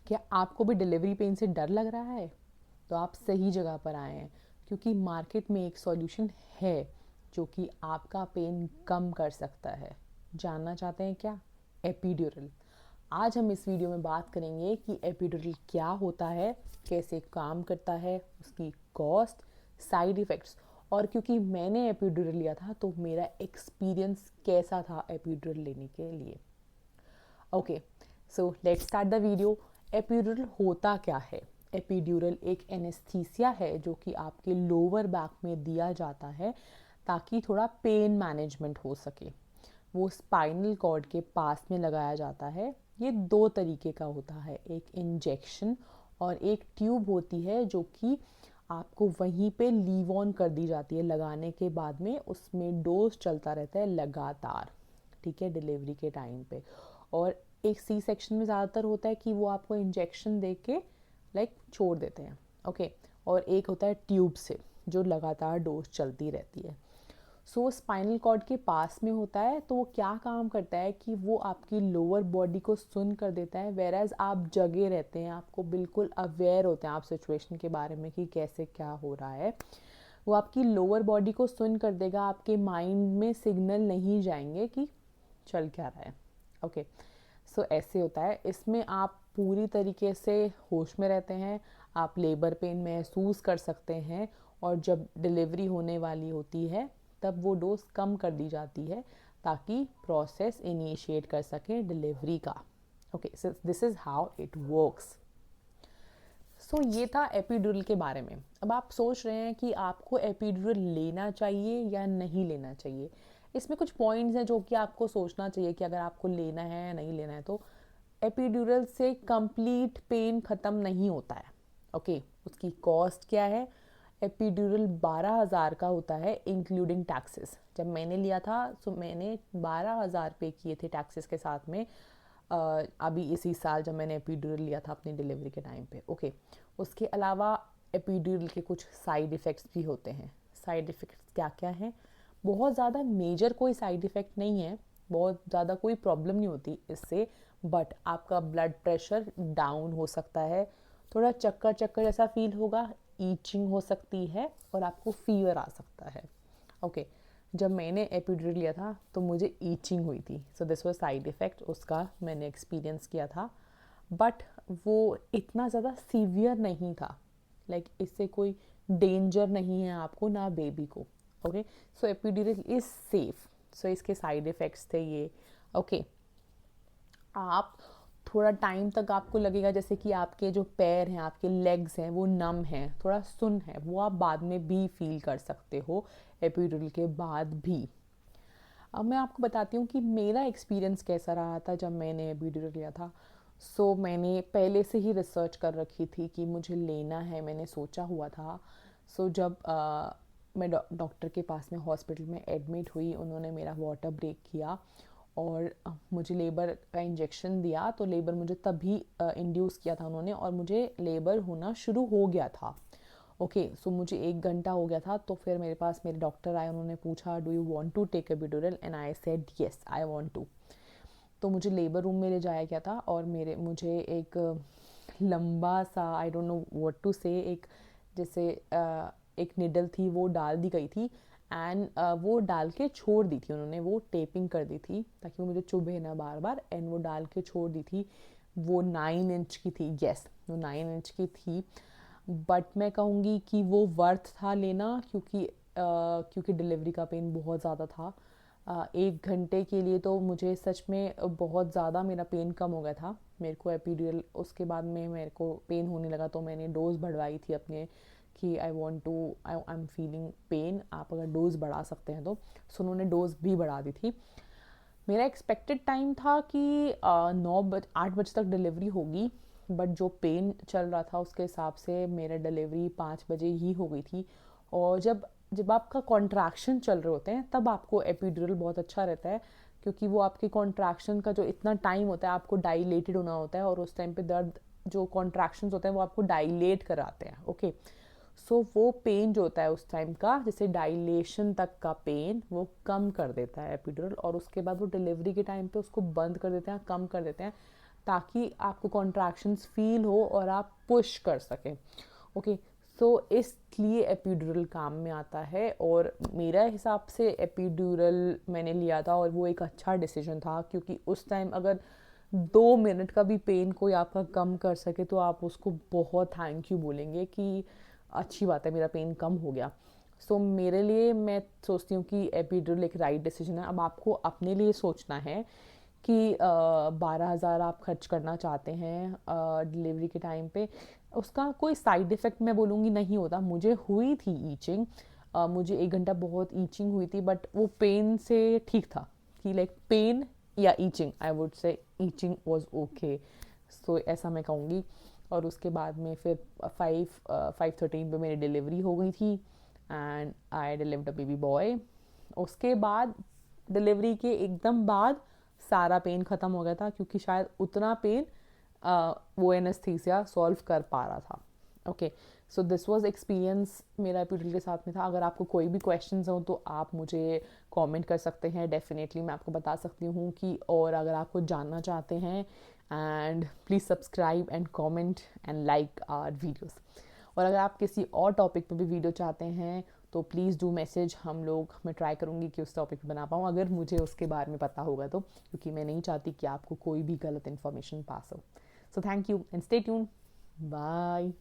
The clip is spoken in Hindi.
क्या आपको भी डिलीवरी पेन से डर लग रहा है? तो आप सही जगह पर आए हैं, क्योंकि मार्केट में एक सॉल्यूशन है जो कि आपका पेन कम कर सकता है। जानना चाहते हैं क्या? एपिड्यूरल। आज हम इस वीडियो में बात करेंगे कि एपिड्यूरल क्या होता है, कैसे काम करता है, उसकी कॉस्ट, साइड इफ़ेक्ट्स, और क्योंकि मैंने एपिड्यूरल लिया था तो मेरा एक्सपीरियंस कैसा था एपिड्यूरल लेने के लिए। Okay, so let's start the video. Epidural होता क्या है? एपिड्यूरल एक एनेस्थीसिया है जो कि आपके लोअर बैक में दिया जाता है ताकि थोड़ा पेन मैनेजमेंट हो सके। वो स्पाइनल कॉर्ड के पास में लगाया जाता है। ये दो तरीके का होता है, एक इंजेक्शन और एक ट्यूब होती है जो कि आपको वहीं पे लीव ऑन कर दी जाती है। लगाने के बाद में उसमें डोज चलता रहता है लगातार, ठीक है, डिलीवरी के टाइम पे। और एक सी सेक्शन में ज़्यादातर होता है कि वो आपको इंजेक्शन दे के छोड़ देते हैं, ओके। और एक होता है ट्यूब से जो लगातार डोज चलती रहती है। सो स्पाइनल कॉर्ड के पास में होता है, तो वो क्या काम करता है कि वो आपकी लोअर बॉडी को सुन कर देता है, वेर एज आप जगे रहते हैं, आपको बिल्कुल अवेयर होते हैं आप सिचुएशन के बारे में कि कैसे क्या हो रहा है। वो आपकी लोअर बॉडी को सुन कर देगा, आपके माइंड में सिग्नल नहीं जाएंगे कि चल क्या रहा है, ओके। सो ऐसे होता है। इसमें आप पूरी तरीके से होश में रहते हैं, आप लेबर पेन महसूस कर सकते हैं, और जब डिलीवरी होने वाली होती है तब वो डोज कम कर दी जाती है ताकि प्रोसेस इनिशिएट कर सकें डिलीवरी का, okay. So this is how it works. So ये था एपिड्यूरल के बारे में। अब आप सोच रहे हैं कि आपको एपिड्यूरल लेना चाहिए या नहीं लेना चाहिए। इसमें कुछ पॉइंट्स हैं जो कि आपको सोचना चाहिए कि अगर आपको लेना है या नहीं लेना है। तो एपिड्यूरल से कंप्लीट पेन ख़त्म नहीं होता है, ओके। उसकी कॉस्ट क्या है? एपिड्यूरल 12,000 का होता है इंक्लूडिंग टैक्सेस। जब मैंने लिया था तो मैंने 12,000 पे किए थे टैक्सेस के साथ में, अभी इसी साल जब मैंने एपिड्यूरल लिया था अपनी डिलीवरी के टाइम पे, ओके। उसके अलावा एपिड्यूरल के कुछ साइड इफ़ेक्ट्स भी होते हैं। साइड इफ़ेक्ट्स क्या क्या हैं? बहुत ज़्यादा मेजर कोई साइड इफ़ेक्ट नहीं है, बहुत ज़्यादा कोई प्रॉब्लम नहीं होती इससे, बट आपका ब्लड प्रेशर डाउन हो सकता है, थोड़ा चक्कर चक्कर जैसा फील होगा, ईचिंग हो सकती है, और आपको फीवर आ सकता है, ओके। जब मैंने एपिड्यूरल लिया था तो मुझे ईचिंग हुई थी, so this was side effect उसका मैंने एक्सपीरियंस किया था, बट वो इतना ज़्यादा सीवियर नहीं था। इससे कोई डेंजर नहीं है आपको ना बेबी को, okay. So epidural is safe. So इसके साइड इफ़ेक्ट्स थे ये, ओके। आप थोड़ा टाइम तक आपको लगेगा जैसे कि आपके जो पैर हैं, आपके लेग्स हैं, वो नम हैं, थोड़ा सुन है, वो आप बाद में भी फील कर सकते हो एपिड्यूरल के बाद भी। अब मैं आपको बताती हूँ कि मेरा एक्सपीरियंस कैसा रहा था जब मैंने एपिड्यूरल लिया था। मैंने पहले से ही रिसर्च कर रखी थी कि मुझे लेना है, मैंने सोचा हुआ था। जब मैं डॉक्टर के पास में हॉस्पिटल में एडमिट हुई, उन्होंने मेरा वाटर ब्रेक किया और मुझे लेबर का इंजेक्शन दिया, तो लेबर मुझे तभी इंड्यूस किया था उन्होंने, और मुझे लेबर होना शुरू हो गया था, ओके। मुझे 1 घंटा हो गया था, तो फिर मेरे पास मेरे डॉक्टर आए, उन्होंने पूछा do you want to take epidural, and I said yes I want to. तो मुझे लेबर रूम में ले जाया गया था, और मुझे एक लंबा सा, I don't know what to say, एक जैसे एक निडल थी, वो डाल दी गई थी, एंड वो डाल के छोड़ दी थी उन्होंने, वो टेपिंग कर दी थी ताकि वो मुझे चुभे ना बार बार, एंड वो डाल के छोड़ दी थी। वो 9 इंच की थी, यस वो 9 इंच की थी, बट मैं कहूँगी कि वो वर्थ था लेना, क्योंकि डिलीवरी का पेन बहुत ज़्यादा था। 1 घंटे के लिए तो मुझे सच में बहुत ज़्यादा मेरा पेन कम हो गया था। मेरे को एपिड्यूरल उसके बाद में मेरे को पेन होने लगा, तो मैंने डोज बढ़वाई थी अपने कि आई एम फीलिंग पेन, आप अगर डोज बढ़ा सकते हैं तो। उन्होंने डोज भी बढ़ा दी थी। मेरा एक्सपेक्टेड टाइम था कि 8 बजे तक डिलीवरी होगी, बट जो पेन चल रहा था उसके हिसाब से मेरा डिलीवरी 5 बजे ही हो गई थी। और जब जब आपका कॉन्ट्रैक्शन चल रहे होते हैं तब आपको एपिड्यूरल बहुत अच्छा रहता है, क्योंकि वो आपके कॉन्ट्रैक्शन का जो इतना टाइम होता है आपको डाइलेटेड होना होता है, और उस टाइम पे दर्द, जो कॉन्ट्रैक्शंस होते हैं वो आपको डाइलेट कराते हैं, ओके। वो पेन जो होता है उस टाइम का, जैसे डायलेशन तक का पेन, वो कम कर देता है एपिड्यूरल, और उसके बाद वो डिलीवरी के टाइम पे उसको बंद कर देते हैं, कम कर देते हैं, ताकि आपको कॉन्ट्रैक्शंस फील हो और आप पुश कर सकें। ओके, सो इसलिए एपिड्यूरल काम में आता है, और मेरा हिसाब से एपिड्यूरल मैंने लिया था और वो एक अच्छा डिसीजन था, क्योंकि उस टाइम अगर 2 मिनट का भी पेन कोई आपका कम कर सके तो आप उसको बहुत थैंक यू बोलेंगे कि अच्छी बात है, मेरा पेन कम हो गया। सो मेरे लिए मैं सोचती हूँ कि एपिड्यूरल एक राइट डिसीजन है। अब आपको अपने लिए सोचना है कि 12,000 आप खर्च करना चाहते हैं डिलीवरी के टाइम पे, उसका कोई साइड इफ़ेक्ट मैं बोलूँगी नहीं होता। मुझे हुई थी ईचिंग, मुझे 1 घंटा बहुत ईचिंग हुई थी, बट वो पेन से ठीक था कि लाइक पेन या itching, I would say itching was okay, so ऐसा मैं कहूँगी। और उसके बाद में फिर 5:13 पे मेरी डिलीवरी हो गई थी and I delivered a baby boy. उसके बाद डिलीवरी के एकदम बाद सारा पेन ख़त्म हो गया था, क्योंकि शायद उतना पेन वो एनेस्थीसिया सॉल्व कर पा रहा था। Okay, so this was experience मेरा एपिड्यूरल के साथ में था। अगर आपको कोई भी क्वेश्चंस हो तो आप मुझे कमेंट कर सकते हैं, डेफिनेटली मैं आपको बता सकती हूँ कि, और अगर आपको जानना चाहते हैं, and please subscribe and comment and like our videos. और अगर आप किसी और टॉपिक पे भी वीडियो चाहते हैं तो प्लीज़ डू मैसेज, मैं ट्राई करूँगी कि उस टॉपिक पे बना पाऊँ, अगर मुझे उसके बारे में पता होगा तो, क्योंकि मैं नहीं चाहती कि आपको कोई भी गलत इन्फॉर्मेशन पास हो। So thank you and stay tune, bye.